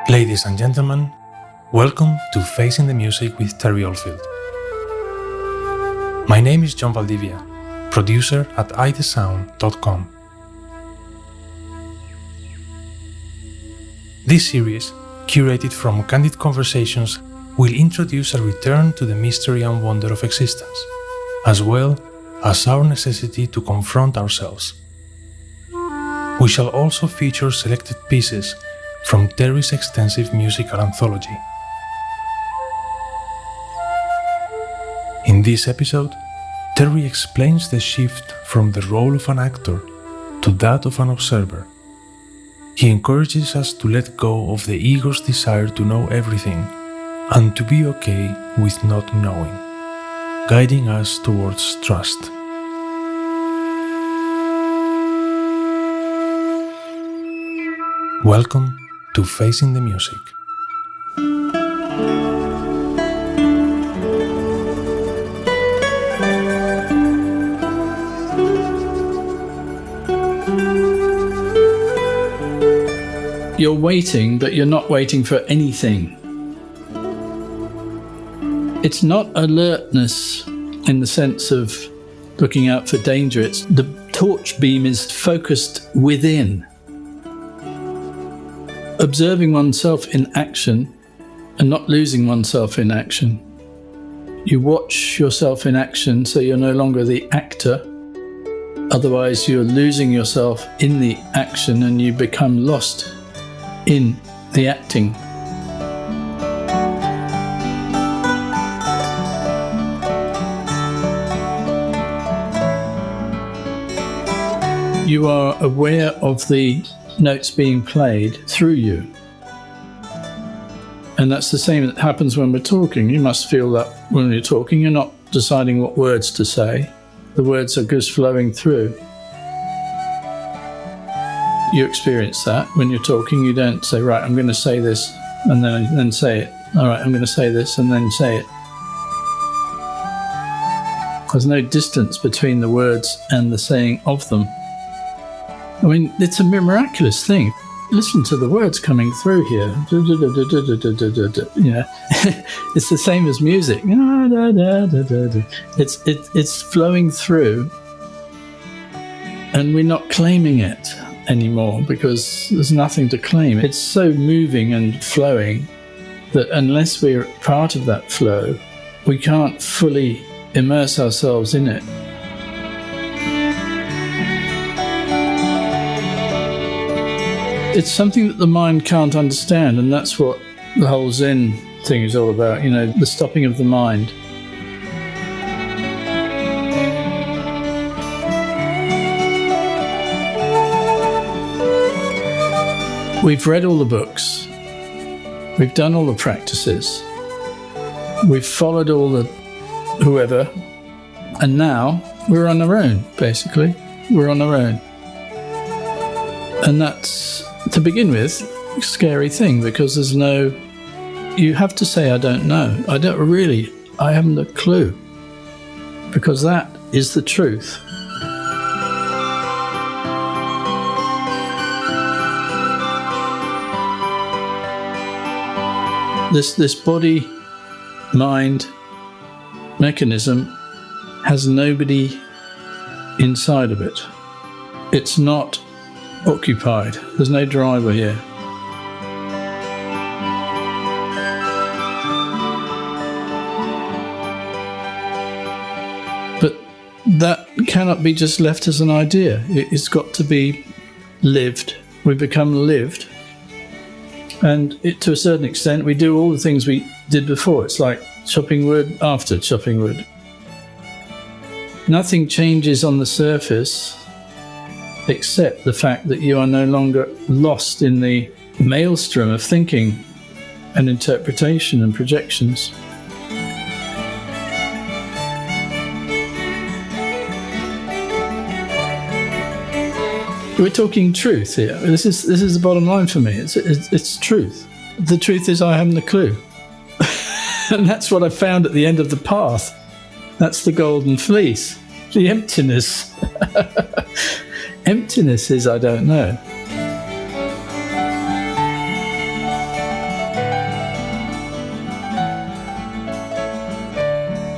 Ladies and gentlemen, welcome to Facing the Music with Terry Oldfield. My name is John Valdivia, producer at idesound.com. This series, curated from candid conversations, will introduce a return to the mystery and wonder of existence, as well as our necessity to confront ourselves. We shall also feature selected pieces from Terry's extensive musical anthology. In this episode, Terry explains the shift from the role of an actor to that of an observer. He encourages us to let go of the ego's desire to know everything and to be okay with not knowing, guiding us towards trust. Welcome to Facing the Music. You're waiting, but you're not waiting for anything. It's not alertness in the sense of looking out for danger. It's the torch beam is focused within. Observing oneself in action and not losing oneself in action. You watch yourself in action so you're no longer the actor. Otherwise, you're losing yourself in the action and you become lost in the acting. You are aware of the notes being played through you. And that's the same that happens when we're talking. You must feel that when you're talking, you're not deciding what words to say. The words are just flowing through. You experience that when you're talking. You don't say, right, I'm going to say this and then say it. All right, I'm going to say this and then say it. There's no distance between the words and the saying of them. I mean, it's a miraculous thing. Listen to the words coming through here. You know, it's the same as music. It's flowing through, and we're not claiming it anymore because there's nothing to claim. It's so moving and flowing that unless we're part of that flow, we can't fully immerse ourselves in it. It's something that the mind can't understand, and that's what the whole Zen thing is all about, you know, the stopping of the mind. We've read all the books, we've done all the practices, we've followed all the whoever, and now we're on our own, basically. We're on our own. And that's, to begin with, a scary thing, because you have to say, I don't know. I haven't a clue. Because that is the truth. This body-mind mechanism has nobody inside of it. It's not occupied. There's no driver here. But that cannot be just left as an idea. It's got to be lived. We become lived. And to a certain extent, we do all the things we did before. It's like chopping wood after chopping wood. Nothing changes on the surface except the fact that you are no longer lost in the maelstrom of thinking and interpretation and projections. We're talking truth here. This is the bottom line for me. It's truth. The truth is I haven't a clue. And that's what I found at the end of the path. That's the golden fleece. The emptiness. Emptiness is I don't know.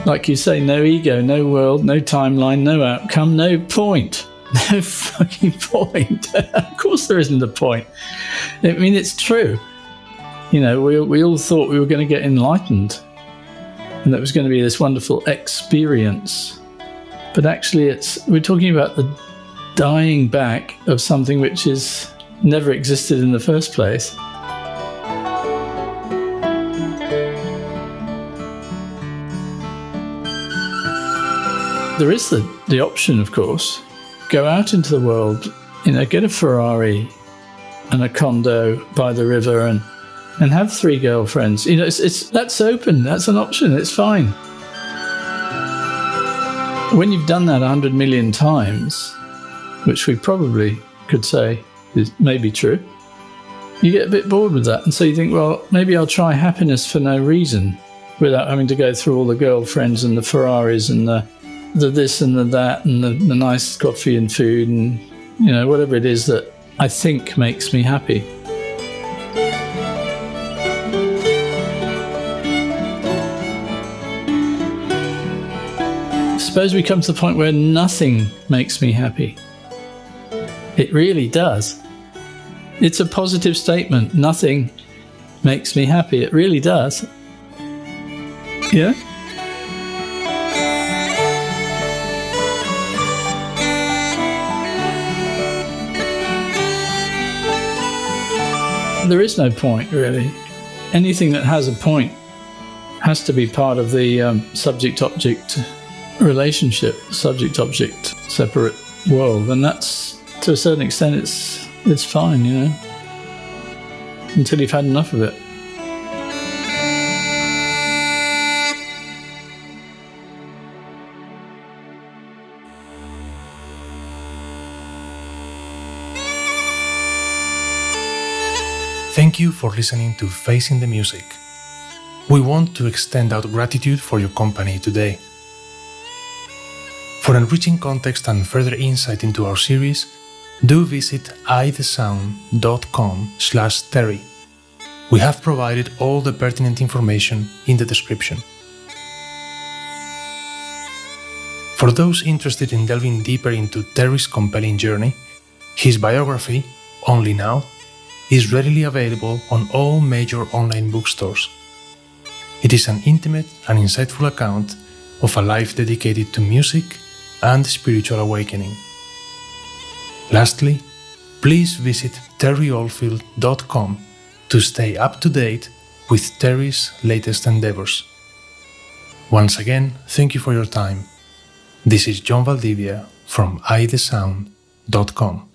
Like you say, no ego, no world, no timeline, no outcome, no point. No fucking point. Of course there isn't a point. I mean, it's true. You know, we all thought we were going to get enlightened and that was going to be this wonderful experience. But actually we're talking about the dying back of something which is never existed in the first place. There is the option, of course. Go out into the world, you know, get a Ferrari and a condo by the river and have 3 girlfriends. You know, that's open. That's an option. It's fine. When you've done that 100 million times, which we probably could say is maybe true, you get a bit bored with that. And so you think, well, maybe I'll try happiness for no reason without having to go through all the girlfriends and the Ferraris and the this and the that and the nice coffee and food and, you know, whatever it is that I think makes me happy. Suppose we come to the point where nothing makes me happy. It really does. It's a positive statement. Nothing makes me happy. It really does. Yeah? There is no point, really. Anything that has a point has to be part of the subject-object relationship, subject-object separate world, and that's, to a certain extent, it's fine, you know, until you've had enough of it. Thank you for listening to Facing the Music. We want to extend our gratitude for your company today. For enriching context and further insight into our series, do visit ithesound.com/Terry. We have provided all the pertinent information in the description. For those interested in delving deeper into Terry's compelling journey, his biography, Only Now, is readily available on all major online bookstores. It is an intimate and insightful account of a life dedicated to music and spiritual awakening. Lastly, please visit terryoldfield.com to stay up to date with Terry's latest endeavors. Once again, thank you for your time. This is John Valdivia from ithesound.com.